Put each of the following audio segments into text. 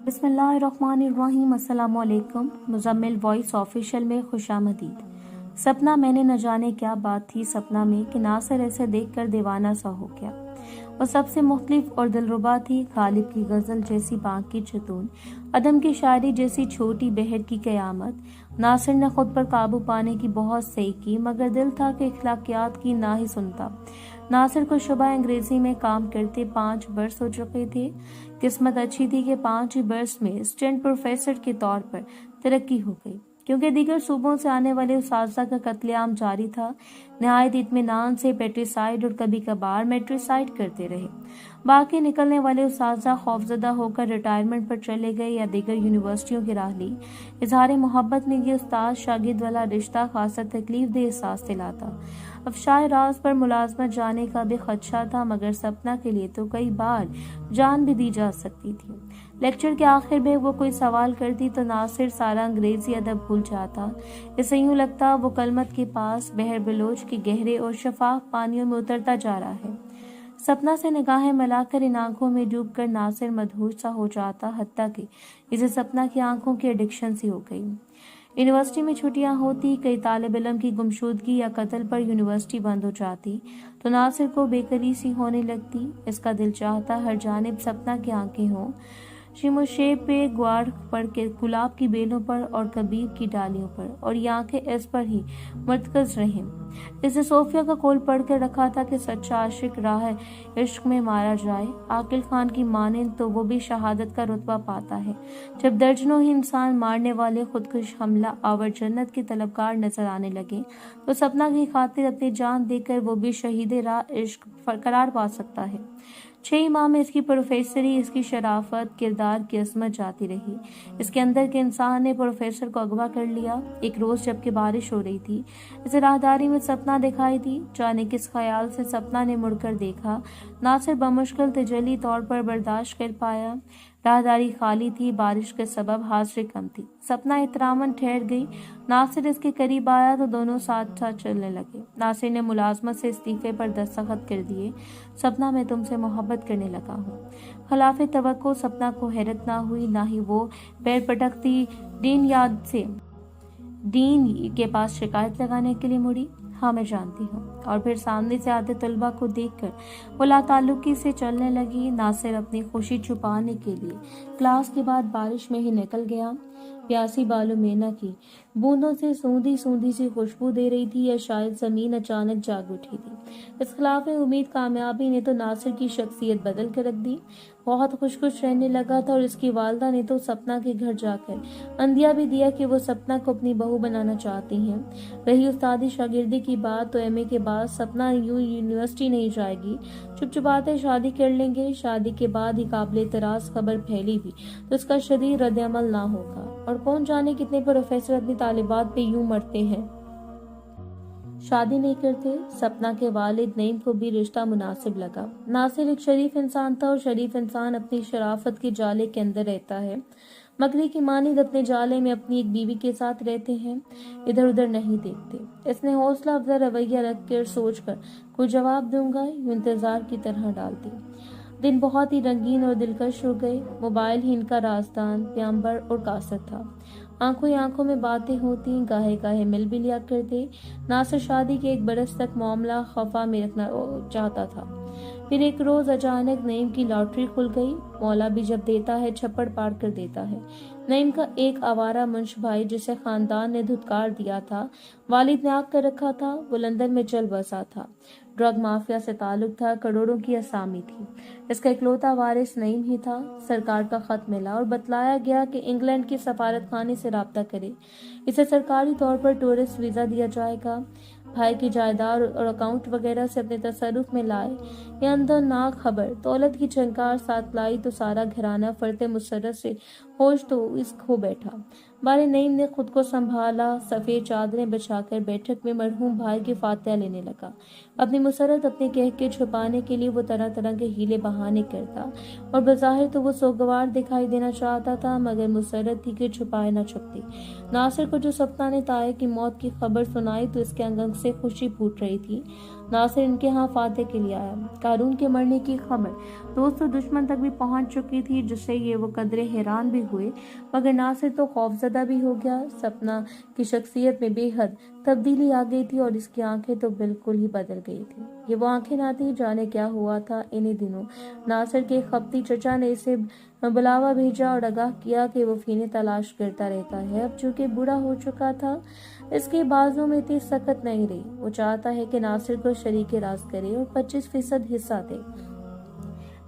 بسم اللہ الرحمن الرحیم۔ السلام علیکم۔ مزمل وائس آفیشیل میں خوش آمدید۔ سپنا میں نے نہ جانے کیا بات تھی سپنا میں کہ ناصر ایسے دیکھ کر دیوانہ سا ہو گیا۔ وہ سب سے مختلف اور دلربا تھی، غالب کی غزل جیسی بانک کی چتون، عدم کی شاعری جیسی چھوٹی بہر کی قیامت۔ ناصر نے خود پر قابو پانے کی بہت سعی کی، مگر دل تھا کہ اخلاقیات کی نہ ہی سنتا۔ ناصر کو شعبہ انگریزی میں کام کرتے 5 برس ہو چکے تھے۔ قسمت اچھی تھی کہ 5 ہی برس میں اسسٹنٹ پروفیسر کے طور پر ترقی ہو گئی، کیونکہ دیگر صوبوں سے آنے والے اساتذہ کا قتل عام جاری تھا۔ نہایت اطمینان سے پیٹریسائیڈ اور کبھی کبھار میٹریسائیڈ کرتے رہے۔ باقی نکلنے والے اساتذہ خوفزدہ ہو کر ریٹائرمنٹ پر چلے گئے یا دیگر یونیورسٹیوں کی راہ لی۔ اظہار محبت میں یہ استاد شاگرد والا رشتہ خاصا تکلیف دہ احساس دلاتا۔ افشائے راز پر ملازمت جانے کا بھی خدشہ تھا، مگر سپنا کے لیے تو کئی بار جان بھی دی جا سکتی تھی۔ لیکچر کے آخر میں وہ کوئی سوال کرتی تو ناصر سارا انگریزی ادب بھول جاتا۔ اسے یوں لگتا وہ کلمت کے پاس بحر بلوچ کے گہرے اور شفاف پانیوں میں اترتا جا رہا ہے۔ سپنا سے نگاہیں ملا کر ان آنکھوں میں ڈوب کر ناصر مدہوش سا ہو جاتا، حتیٰ کہ اسے سپنا کی آنکھوں کی ایڈکشن سی ہو گئی۔ یونیورسٹی میں چھٹیاں ہوتی، کئی طالب علم کی گمشدگی یا قتل پر یونیورسٹی بند ہو جاتی تو ناصر کو بے قراری سی ہونے لگتی۔ اس کا دل چاہتا ہر جانب سپنا کی آنکھیں ہوں، شیب پہ، گوار پر، گلاب کی بیلوں پر اور کبیب کی ڈالیوں پر، اور یہ آنکھیں اس پر ہی مرتکز رہیں۔ اس نے صوفیہ کا قول پڑھ کر رکھا تھا کہ سچا عاشق راہ عشق میں مارا جائے، عاقل خان کی مانند تو وہ بھی شہادت کا رتبہ پاتا ہے۔ جب درجنوں ہی انسان مارنے والے خودکش حملہ آور جنت کے طلبگار نظر آنے لگے تو سپنا کی خاطر اپنی جان دے کر وہ بھی شہید راہ عشق قرار پا سکتا ہے۔ 6 ماہ میں اس کی پروفیسری، اس کی شرافت، کردار کی عظمت جاتی رہی۔ اس کے اندر کے انسان نے پروفیسر کو اغوا کر لیا۔ ایک روز جبکہ بارش ہو رہی تھی، اسے راہداری میں سپنا دکھائی دی۔ جانے کس خیال سے سپنا نے مڑ کر دیکھا، ناصر بمشکل تجلی طور پر برداشت کر پایا۔ راہداری خالی تھی، بارش کے سبب حاضری کم تھی۔ سپنا احتراماً ٹھہر گئی۔ ناصر اس کے قریب آیا تو دونوں ساتھ ساتھ چلنے لگے۔ ناصر نے ملازمت سے استعفے پر دستخط کر دیے۔ سپنا میں تم سے محبت کرنے لگا ہوں۔ خلاف توقع سپنا کو حیرت نہ ہوئی، نہ ہی وہ پیر پٹکتی ڈین کے پاس شکایت لگانے کے لیے مڑی۔ ہاں میں جانتی ہوں۔ اور پھر سامنے سے آتے طلبہ کو دیکھ کر وہ لاتعلقی سے چلنے لگی۔ ناصر اپنی خوشی چھپانے کے لیے کلاس کے بعد بارش میں ہی نکل گیا۔ پیاسی بالو مینا کی بوندوں سے سوندھی سوندھی سی خوشبو دے رہی تھی، یا شاید زمین اچانک جاگ اٹھی تھی۔ اس خلاف امید کامیابی نے تو ناصر کی شخصیت بدل کر رکھ دی۔ بہت خوش رہنے لگا تھا، اور اس کی والدہ نے تو سپنا کے گھر جا کر اندیا بھی دیا کہ وہ سپنا کو اپنی بہو بنانا چاہتی ہیں۔ رہی استادی شاگردی کی بات تو ایم اے کے بعد سپنا یوں یونیورسٹی نہیں جائے گی، چپچپاتے شادی کر لیں گے۔ شادی کے بعد ہی قابل اعتراض خبر پھیلی بھی تو اس کا شدید رد عمل نہ ہوگا، اور کون جانے کتنے پروفیسر اپنی طالبات پہ یوں مرتے ہیں۔ شادی نہیں کرتے۔ سپنا کے والد نعیم کو بھی رشتہ مناسب لگا۔ ناصر ایک شریف انسان تھا، اور شریف انسان اپنی شرافت کے جالے کے اندر رہتا ہے، مکڑی کی مانند اپنے جالے میں اپنی ایک بیوی کے ساتھ رہتے ہیں، ادھر ادھر نہیں دیکھتے۔ اس نے حوصلہ افزا رویہ رکھ کر سوچ کر کوئی جواب دوں گا یوں انتظار کی طرح ڈال دی۔ دن بہت ہی رنگین اور دلکش ہو گئے۔ موبائل ہی ان کا رازدان، پیامبر اور قاصد تھا۔ آنکھوں ہی آنکھوں میں باتیں ہوتی، گاہے گاہے مل بھی لیا کرتے۔ ناصر شادی کے 1 برس تک معاملہ خفا میں رکھنا چاہتا تھا۔ پھر ایک روز اچانک نعیم کی لاٹری کھل گئی۔ مولا بھی جب دیتا ہے چھپڑ پاڑ کر دیتا ہے۔ نعیم کا ایک آوارہ منش بھائی جسے خاندان نے دھتکار دیا تھا، والد نے آگ کر رکھا تھا، وہ لندن میں چل بسا تھا۔ ڈرگ مافیا سے تعلق تھا، کروڑوں کی اسامی تھی۔ اس کا اکلوتا وارث نعیم ہی تھا۔ سرکار کا خط ملا اور بتلایا گیا کہ انگلینڈ کی سفارت خانے سے رابطہ کرے، اسے سرکاری طور پر ٹورسٹ ویزا دیا جائے گا۔ بھائی کی جائیداد اور اکاؤنٹ وغیرہ سے اپنے تصرف میں لائے۔ یہ اندرناک خبر دولت کی جھنکار ساتھ لائی تو سارا گھرانہ فرط مسرت سے ہوش تو اس کھو بیٹھا۔ بارے نعیم نے خود کو سنبھالا، سفید چادریں بچھا کر بیٹھک میں مرحوم بھائی کی فاتحہ لینے لگا۔ اپنی مسرت اپنے کہکے چھپانے کے لیے وہ طرح طرح کے ہیلے بہانے کرتا، اور بظاہر تو وہ سوگوار دکھائی دینا چاہتا تھا، مگر مسرت تھی کہ چھپائے نہ چھپتی۔ ناصر کو جو سپنا نے طائع کی موت کی خبر سنائی تو اس کے انگ انگ سے خوشی پھوٹ رہی تھی۔ ناصر ان کے ہاں فاتح کے لیے آیا۔ قارون کے مرنے کی خبر دوست و دشمن تک بھی پہنچ چکی تھی، جس سے یہ وہ قدرے حیران بھی ہوئے، مگر ناصر تو خوفزدہ بھی ہو گیا۔ سپنا کی شخصیت میں بے حد تبدیلی آ گئی تھی اور اس کی آنکھیں تو بالکل ہی بدل گئی تھی۔ یہ وہ آنکھیں نہ تھی، جانے کیا ہوا تھا انہی دنوں۔ ناصر کے خپتی چچا نے اسے بلاوا بھیجا اور آگاہ کیا کہ وہ فینے تلاش کرتا رہتا ہے۔ اب چونکہ بوڑھا ہو چکا تھا، اس کے بازوں میں اتنی سکت نہیں رہی۔ وہ چاہتا ہے کہ ناصر کو شریک راز کرے اور 25% حصہ دے۔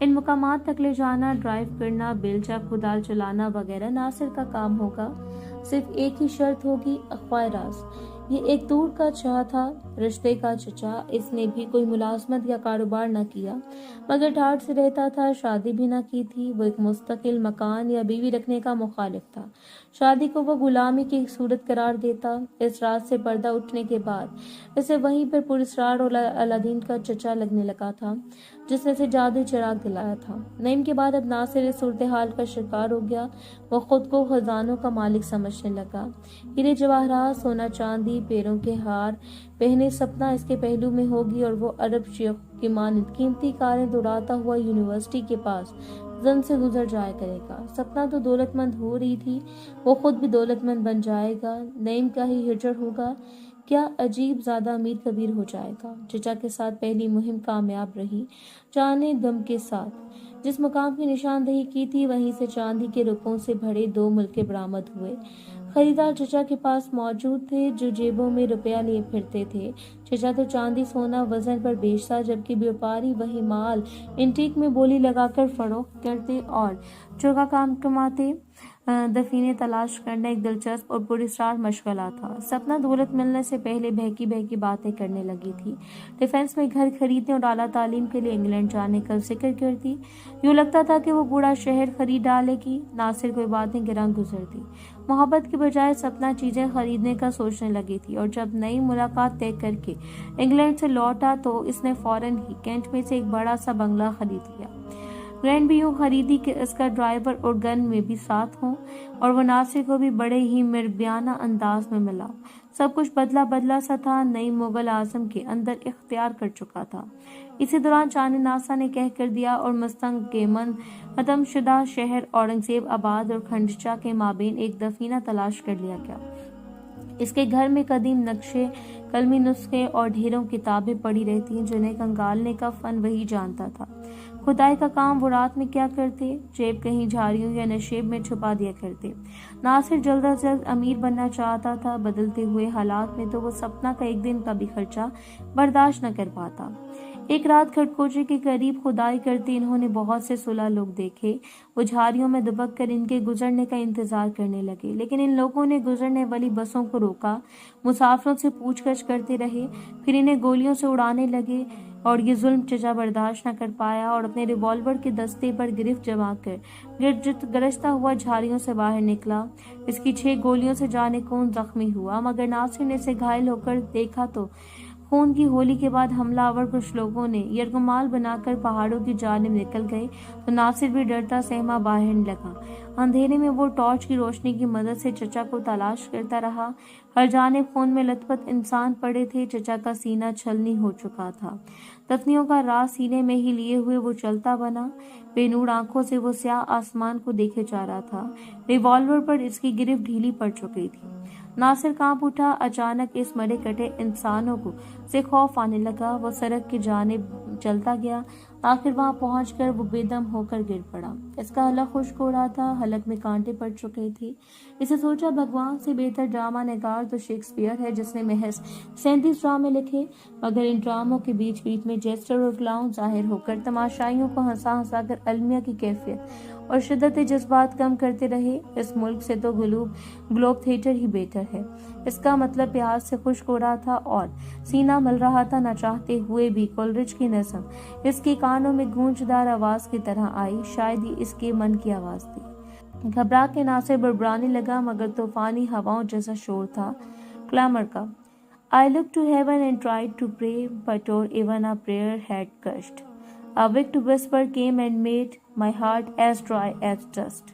ان مقامات تک لے جانا، ڈرائیو کرنا، بیلچا کدال چلانا وغیرہ ناصر کا کام ہوگا۔ صرف ایک ہی شرط ہوگی، اخفائے راز۔ یہ ایک دور کا چاہ تھا، رشتے کا چچا۔ اس نے بھی کوئی ملازمت یا کاروبار نہ کیا، مگر ٹھاٹھ سے رہتا تھا، شادی بھی نہ کی تھی۔ وہ ایک مستقل مکان یا بیوی رکھنے کا مخالف تھا۔ شادی کو وہ غلامی کی ایک صورت قرار دیتا۔ اس رات سے پردہ اٹھنے کے بعد اسے وہیں پر پراسرار الادین کا چچا لگنے لگا تھا، جس نے اسے جادوئی چراغ دلایا تھا۔ نعیم کے بعد اب ناصر اس صورتحال کا شکار ہو گیا۔ وہ خود کو خزانوں کا مالک سمجھنے لگا۔ ہیرے جواہرات، سونا چاندی، پیروں کے ہار پہنے سپنا اس کے پہلو میں ہوگی، اور وہ عرب شیخ کی مانند قیمتی کاریں دوڑاتا ہوا یونیورسٹی کے پاس زن سے گزر جایا کرے گا۔ سپنا تو دولت مند ہو رہی تھی، وہ خود بھی دولت مند بن جائے گا۔ نعیم کا ہی ہجر ہوگا، کیا عجیب، زیادہ امیر کبیر ہو جائے گا۔ چچا کے ساتھ پہلی مہم کامیاب رہی، جانے دم کے ساتھ۔ جس مقام کی نشاندہی کی تھی، وہیں سے چاندی کے رکوں سے بھرے 2 ملکے برآمد ہوئے۔ خریدار چچا کے پاس موجود تھے، جو جیبوں میں روپیہ لیے پھرتے تھے۔ چچا تو چاندی سونا وزن پر بیچتا، جبکہ بیوپاری وہی مال انٹیک میں بولی لگا کر فروخت کرتے اور چوکا کام کماتے۔ دفینے تلاش کرنا ایک دلچسپ اور پراسرار مشغلہ تھا۔ سپنا دولت ملنے سے پہلے بہکی بہکی باتیں کرنے لگی تھی۔ ڈیفنس میں گھر خریدنے اور اعلیٰ تعلیم کے لیے انگلینڈ جانے کا ذکر کرتی۔ یوں لگتا تھا کہ وہ بوڑھا شہر خرید ڈالے گی۔ ناصر کوئی باتیں گراں گزرتی۔ محبت کی بجائے سپنا چیزیں خریدنے کا سوچنے لگی تھی، اور جب نئی ملاقات طے کر کے انگلینڈ سے لوٹا تو اس نے فوراً ہی کینٹ میں سے ایک بڑا سا بنگلہ خرید لیا۔ گرینڈ بھی یوں خریدی کہ اس کا ڈرائیور اور گن میں بھی ساتھ ہوں، اور وہ ناصر کو بھی بڑے ہی مربیانہ انداز میں ملا۔ سب کچھ بدلا بدلا سا تھا، نئی مغل اعظم کے اندر اختیار کر چکا تھا۔ اسی دوران چاند ناسا نے کہہ کر دیا، اور مستنگ کے ختم شدہ شہر اورنگزیب آباد اور کھنڈچا کے مابین ایک دفینہ تلاش کر لیا گیا۔ اس کے گھر میں قدیم نقشے، قلمی نسخے اور ڈھیروں کتابیں پڑی رہتی، جنہیں کنگالنے کا فن وہی جانتا تھا۔ کھدائی کا کام وہ رات میں کیا کرتے، جیب کہیں جھاڑیوں یا نشیب میں چھپا دیا کرتے۔ ناصر جلد از جلد امیر بننا چاہتا تھا۔ بدلتے ہوئے حالات میں تو وہ سپنا کا ایک دن کا بھی خرچہ برداشت نہ کر پاتا۔ ایک رات کھڑکوچے کے قریب کھدائی کرتے انہوں نے بہت سے سلح لوگ دیکھے۔ وہ جھاڑیوں میں دبک کر ان کے گزرنے کا انتظار کرنے لگے، لیکن ان لوگوں نے گزرنے والی بسوں کو روکا، مسافروں سے پوچھ گچھ کرتے رہے، پھر انہیں گولیوں سے اڑانے لگے، اور یہ ظلم چچا برداشت نہ کر پایا اور اپنے ریوالور کے دستے پر گرفت جما کر گرجتا ہوا جھاڑیوں سے باہر نکلا۔ اس کی 6 گولیوں سے جانے کون زخمی ہوا، مگر ناصر نے اسے گھائل ہو کر دیکھا تو خون کی ہولی کے بعد حملہ آور کچھ لوگوں نے یرغمال بنا کر پہاڑوں کی جانب نکل گئے تو ناصر بھی ڈرتا سہما باہر لگا۔ اندھیرے میں وہ ٹارچ کی روشنی کی مدد سے چچا کو تلاش کرتا رہا۔ ہر جانب خون میں لت پت انسان پڑے تھے۔ چچا کا سینہ چھلنی ہو چکا تھا۔ دفنیوں کا راز سینے میں ہی لیے ہوئے وہ چلتا بنا۔ بے نور آنکھوں سے وہ سیاہ آسمان کو دیکھے جا رہا تھا۔ ریوالور پر اس کی گرفت ڈھیلی پڑ چکی تھی۔ ناصر کانپ اٹھا۔ اچانک اس مرے کٹے انسانوں کو سے خوف آنے لگا۔ وہ سڑک کی جانب چلتا گیا۔ آخر وہاں پہنچ کر وہ بے دم ہو کر گر پڑا۔ اس کا حلق خشک ہو رہا تھا، حلق میں کانٹے پڑ چکے تھے۔ اسے سوچا بھگوان سے بہتر ڈرامہ نگار تو شیکسپیئر ہے، جس نے محض 37 ڈرامے لکھے، مگر ان ڈراموں کے بیچ بیچ میں جیسٹر اور کلاؤن ظاہر ہو کر تماشائیوں کو ہنسا ہنسا کر المیہ کی کیفیت اور شدت جذبات کم کرتے رہے۔ اس ملک سے تو گلوب تھیٹر ہی بہتر ہے۔ اس کا مطلب پیاس سے خشک ہو رہا تھا اور سینہ مل رہا تھا۔ نہ چاہتے ہوئے بھی کولرج کی نظم اس کے کانوں میں گونجدار آواز کی طرح آئی، شاید یہ اس کے من کی آواز تھی۔ گھبرا کے ناصر بڑبڑانے لگا، مگر طوفانی ہواؤں جیسا شور تھا کلامر کا۔ I looked to heaven and tried to pray, but or even a prayer had crushed. A wicked whisper came and made my heart as dry as dust.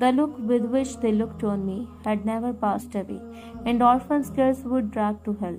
The look with which they looked on me had never passed away, and orphan scares would drag to hell.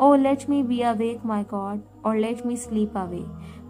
Oh, let me be awake, my God, or let me sleep away.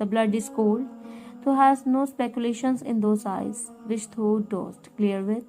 the blood is cold, thou hast no speculations in those eyes, which thou dost clear with.